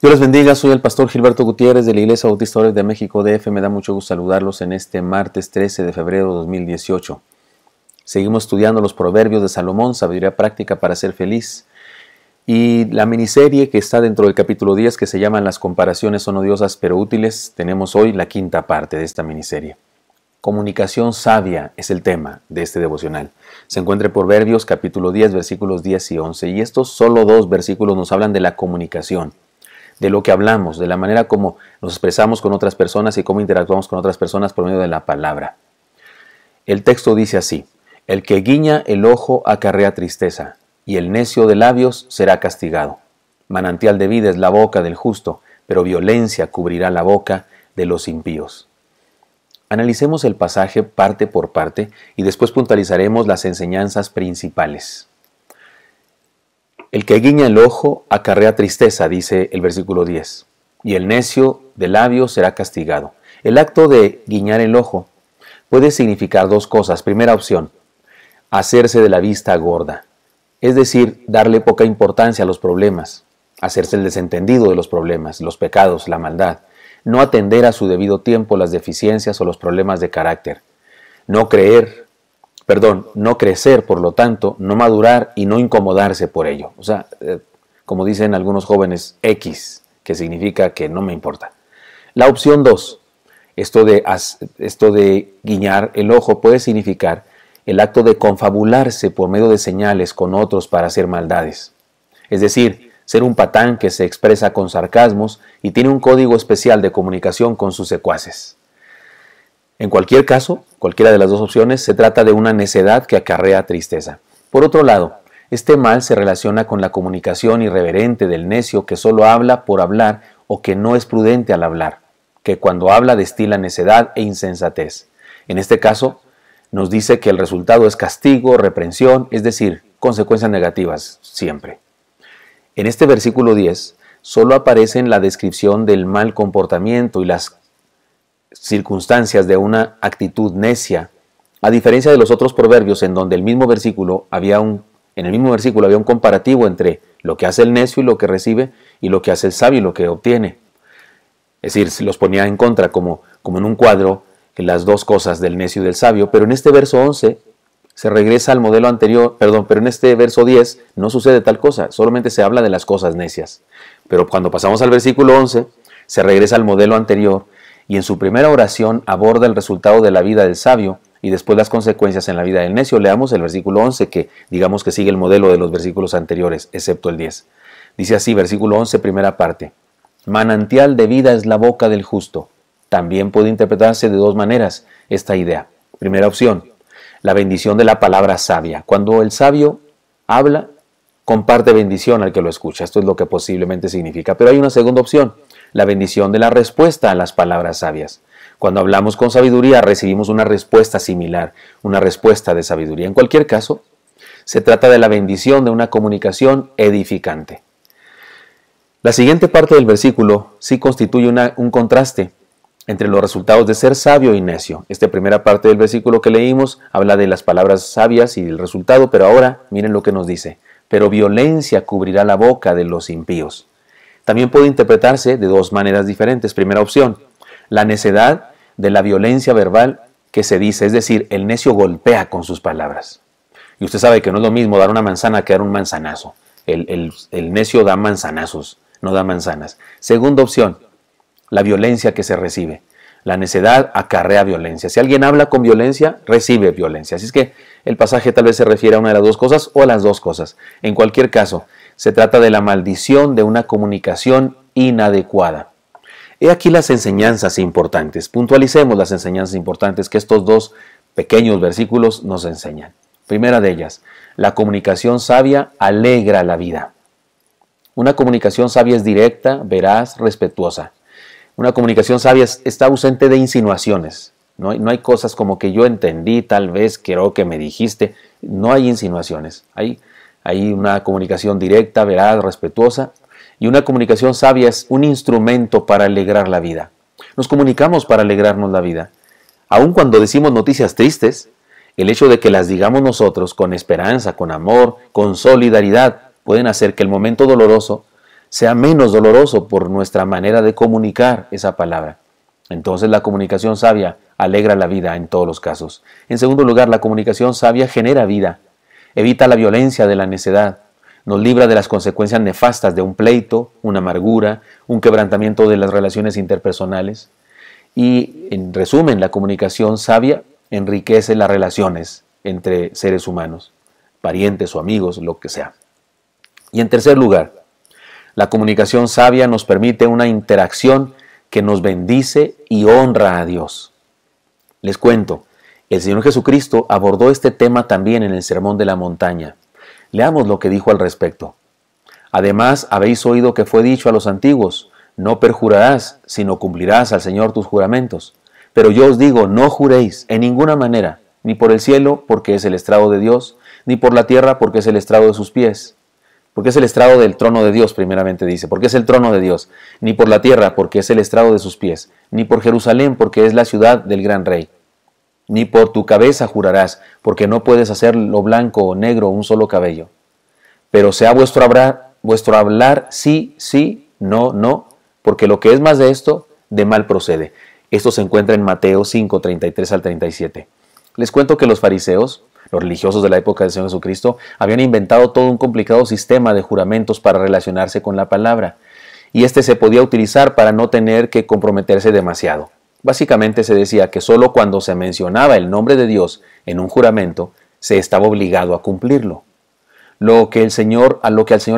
Dios les bendiga, soy el pastor Gilberto Gutiérrez de la Iglesia Bautista Ores de México DF. Me da mucho gusto saludarlos en este martes 13 de febrero de 2018. Seguimos estudiando los proverbios de Salomón, sabiduría práctica para ser feliz. Y la miniserie que está dentro del capítulo 10, que se llama Las comparaciones son odiosas pero útiles, tenemos hoy la quinta parte de esta miniserie. Comunicación sabia es el tema de este devocional. Se encuentra en Proverbios capítulo 10, versículos 10 y 11. Y estos solo dos versículos nos hablan de la comunicación, de lo que hablamos, de la manera como nos expresamos con otras personas y cómo interactuamos con otras personas por medio de la palabra. El texto dice así: el que guiña el ojo acarrea tristeza, y el necio de labios será castigado. Manantial de vida es la boca del justo, pero violencia cubrirá la boca de los impíos. Analicemos el pasaje parte por parte y después puntualizaremos las enseñanzas principales. El que guiña el ojo acarrea tristeza, dice el versículo 10, y el necio de labios será castigado. El acto de guiñar el ojo puede significar dos cosas. Primera opción: hacerse de la vista gorda, es decir, darle poca importancia a los problemas, hacerse el desentendido de los problemas, los pecados, la maldad, no atender a su debido tiempo las deficiencias o los problemas de carácter, no crecer, por lo tanto, no madurar y no incomodarse por ello. O sea, como dicen algunos jóvenes, X, que significa que no me importa. La opción 2, esto de guiñar el ojo puede significar el acto de confabularse por medio de señales con otros para hacer maldades. Es decir, ser un patán que se expresa con sarcasmos y tiene un código especial de comunicación con sus secuaces. En cualquier caso, cualquiera de las dos opciones, se trata de una necedad que acarrea tristeza. Por otro lado, este mal se relaciona con la comunicación irreverente del necio que solo habla por hablar o que no es prudente al hablar, que cuando habla destila necedad e insensatez. En este caso, nos dice que el resultado es castigo, reprensión, es decir, consecuencias negativas siempre. En este versículo 10 solo aparecen la descripción del mal comportamiento y las circunstancias de una actitud necia, a diferencia de los otros proverbios en donde en el mismo versículo había un comparativo entre lo que hace el necio y lo que recibe, y lo que hace el sabio y lo que obtiene. Es decir, se los ponía en contra como en un cuadro, las dos cosas del necio y del sabio, pero en este verso 11 se regresa al modelo anterior, pero en este verso 10 no sucede tal cosa, solamente se habla de las cosas necias. Pero cuando pasamos al versículo 11, se regresa al modelo anterior y en su primera oración aborda el resultado de la vida del sabio y después las consecuencias en la vida del necio. Leamos el versículo 11, que digamos que sigue el modelo de los versículos anteriores, excepto el 10. Dice así, versículo 11, primera parte: manantial de vida es la boca del justo. También puede interpretarse de dos maneras esta idea. Primera opción: la bendición de la palabra sabia. Cuando el sabio habla, comparte bendición al que lo escucha. Esto es lo que posiblemente significa. Pero hay una segunda opción: la bendición de la respuesta a las palabras sabias. Cuando hablamos con sabiduría, recibimos una respuesta similar, una respuesta de sabiduría. En cualquier caso, se trata de la bendición de una comunicación edificante. La siguiente parte del versículo sí constituye un contraste entre los resultados de ser sabio y necio. Esta primera parte del versículo que leímos habla de las palabras sabias y el resultado, pero ahora miren lo que nos dice: pero violencia cubrirá la boca de los impíos. También puede interpretarse de dos maneras diferentes. Primera opción: la necedad de la violencia verbal que se dice, es decir, el necio golpea con sus palabras. Y usted sabe que no es lo mismo dar una manzana que dar un manzanazo. El necio da manzanazos, no da manzanas. Segunda opción: la violencia que se recibe. La necedad acarrea violencia. Si alguien habla con violencia, recibe violencia. Así es que el pasaje tal vez se refiere a una de las dos cosas o a las dos cosas. En cualquier caso, se trata de la maldición de una comunicación inadecuada. He aquí las enseñanzas importantes. Puntualicemos las enseñanzas importantes que estos dos pequeños versículos nos enseñan. Primera de ellas: la comunicación sabia alegra la vida. Una comunicación sabia es directa, veraz, respetuosa. Una comunicación sabia está ausente de insinuaciones. No hay cosas como que yo entendí, tal vez, creo que me dijiste. No hay insinuaciones. Hay una comunicación directa, veraz, respetuosa. Y una comunicación sabia es un instrumento para alegrar la vida. Nos comunicamos para alegrarnos la vida. Aun cuando decimos noticias tristes, el hecho de que las digamos nosotros con esperanza, con amor, con solidaridad, pueden hacer que el momento doloroso sea menos doloroso por nuestra manera de comunicar esa palabra. Entonces la comunicación sabia alegra la vida en todos los casos. En segundo lugar, la comunicación sabia genera vida, evita la violencia de la necedad, nos libra de las consecuencias nefastas de un pleito, una amargura, un quebrantamiento de las relaciones interpersonales. Y en resumen, la comunicación sabia enriquece las relaciones entre seres humanos, parientes o amigos, lo que sea. Y en tercer lugar, la comunicación sabia nos permite una interacción que nos bendice y honra a Dios. Les cuento, el Señor Jesucristo abordó este tema también en el Sermón de la Montaña. Leamos lo que dijo al respecto. Además, habéis oído que fue dicho a los antiguos, no perjurarás, sino cumplirás al Señor tus juramentos. Pero yo os digo, no juréis en ninguna manera, ni por el cielo, porque es el estrado de Dios, ni por la tierra, porque es el estrado de sus pies. Porque es el estrado del trono de Dios, primeramente dice, porque es el trono de Dios, ni por la tierra, porque es el estrado de sus pies, ni por Jerusalén, porque es la ciudad del gran rey. Ni por tu cabeza jurarás, porque no puedes hacer lo blanco o negro un solo cabello. Pero sea vuestro hablar sí, sí, no, no, porque lo que es más de esto, de mal procede. Esto se encuentra en Mateo 5, 33 al 37. Les cuento que los fariseos, los religiosos de la época del Señor Jesucristo, habían inventado todo un complicado sistema de juramentos para relacionarse con la palabra, y este se podía utilizar para no tener que comprometerse demasiado. Básicamente se decía que solo cuando se mencionaba el nombre de Dios en un juramento, se estaba obligado a cumplirlo. A lo que al Señor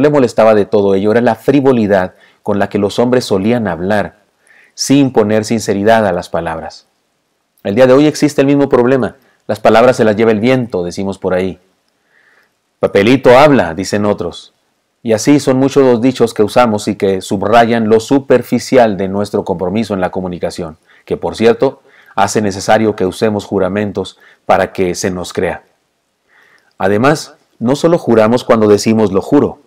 le molestaba de todo ello era la frivolidad con la que los hombres solían hablar, sin poner sinceridad a las palabras. El día de hoy existe el mismo problema. Las palabras se las lleva el viento, decimos por ahí. Papelito habla, dicen otros. Y así son muchos los dichos que usamos y que subrayan lo superficial de nuestro compromiso en la comunicación, que por cierto, hace necesario que usemos juramentos para que se nos crea. Además, no solo juramos cuando decimos lo juro,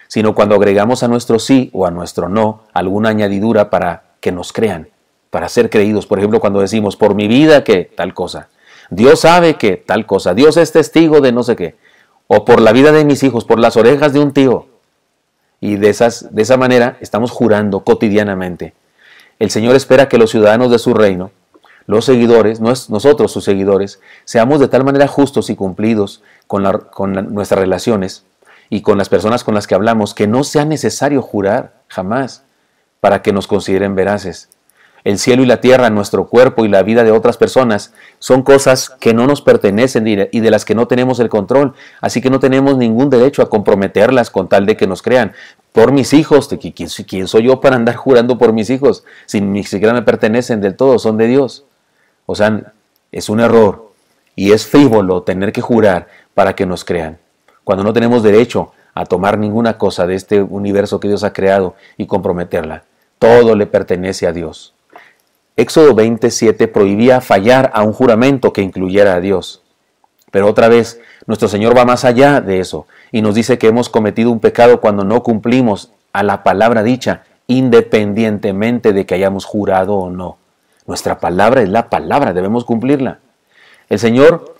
sino cuando agregamos a nuestro sí o a nuestro no alguna añadidura para que nos crean, para ser creídos. Por ejemplo, cuando decimos, por mi vida que tal cosa, Dios sabe que tal cosa, Dios es testigo de no sé qué, o por la vida de mis hijos, por las orejas de un tío. Y de esa manera estamos jurando cotidianamente. El Señor espera que los ciudadanos de su reino, los seguidores, nosotros sus seguidores, seamos de tal manera justos y cumplidos con nuestras relaciones y con las personas con las que hablamos, que no sea necesario jurar jamás para que nos consideren veraces. El cielo y la tierra, nuestro cuerpo y la vida de otras personas son cosas que no nos pertenecen y de las que no tenemos el control, así que no tenemos ningún derecho a comprometerlas con tal de que nos crean. Por mis hijos, ¿quién soy yo para andar jurando por mis hijos si ni siquiera me pertenecen del todo, son de Dios? O sea, es un error y es frívolo tener que jurar para que nos crean, cuando no tenemos derecho a tomar ninguna cosa de este universo que Dios ha creado y comprometerla. Todo le pertenece a Dios. Éxodo 27 prohibía fallar a un juramento que incluyera a Dios. Pero otra vez, nuestro Señor va más allá de eso y nos dice que hemos cometido un pecado cuando no cumplimos a la palabra dicha, independientemente de que hayamos jurado o no. Nuestra palabra es la palabra, debemos cumplirla. El Señor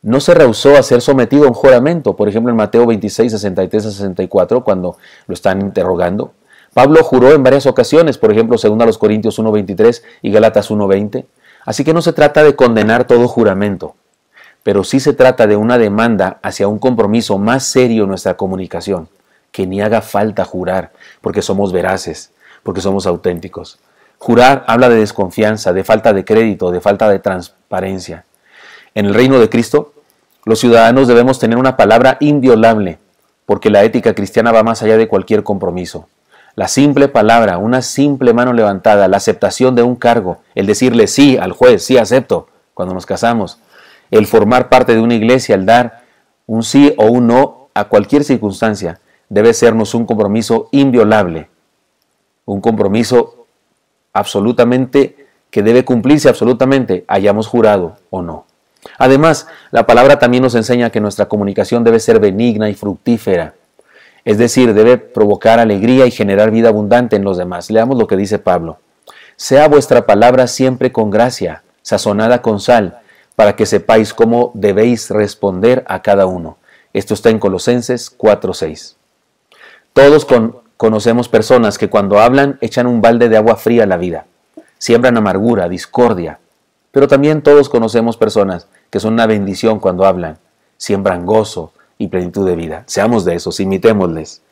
no se rehusó a ser sometido a un juramento. Por ejemplo, en Mateo 26, 63 a 64, cuando lo están interrogando, Pablo juró en varias ocasiones, por ejemplo, 2 Corintios 1:23 y Gálatas 1:20. Así que no se trata de condenar todo juramento, pero sí se trata de una demanda hacia un compromiso más serio en nuestra comunicación, que ni haga falta jurar, porque somos veraces, porque somos auténticos. Jurar habla de desconfianza, de falta de crédito, de falta de transparencia. En el reino de Cristo, los ciudadanos debemos tener una palabra inviolable, porque la ética cristiana va más allá de cualquier compromiso. La simple palabra, una simple mano levantada, la aceptación de un cargo, el decirle sí al juez, sí acepto, cuando nos casamos, el formar parte de una iglesia, el dar un sí o un no a cualquier circunstancia, debe sernos un compromiso inviolable, un compromiso absolutamente que debe cumplirse absolutamente, hayamos jurado o no. Además, la palabra también nos enseña que nuestra comunicación debe ser benigna y fructífera. Es decir, debe provocar alegría y generar vida abundante en los demás. Leamos lo que dice Pablo. Sea vuestra palabra siempre con gracia, sazonada con sal, para que sepáis cómo debéis responder a cada uno. Esto está en Colosenses 4:6. Todos Conocemos personas que cuando hablan echan un balde de agua fría a la vida, siembran amargura, discordia, pero también todos conocemos personas que son una bendición cuando hablan, siembran gozo y plenitud de vida. Seamos de esos, imitémosles.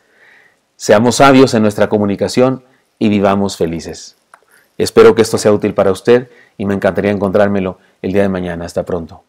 Seamos sabios en nuestra comunicación y vivamos felices. Espero que esto sea útil para usted y me encantaría encontrármelo el día de mañana. Hasta pronto.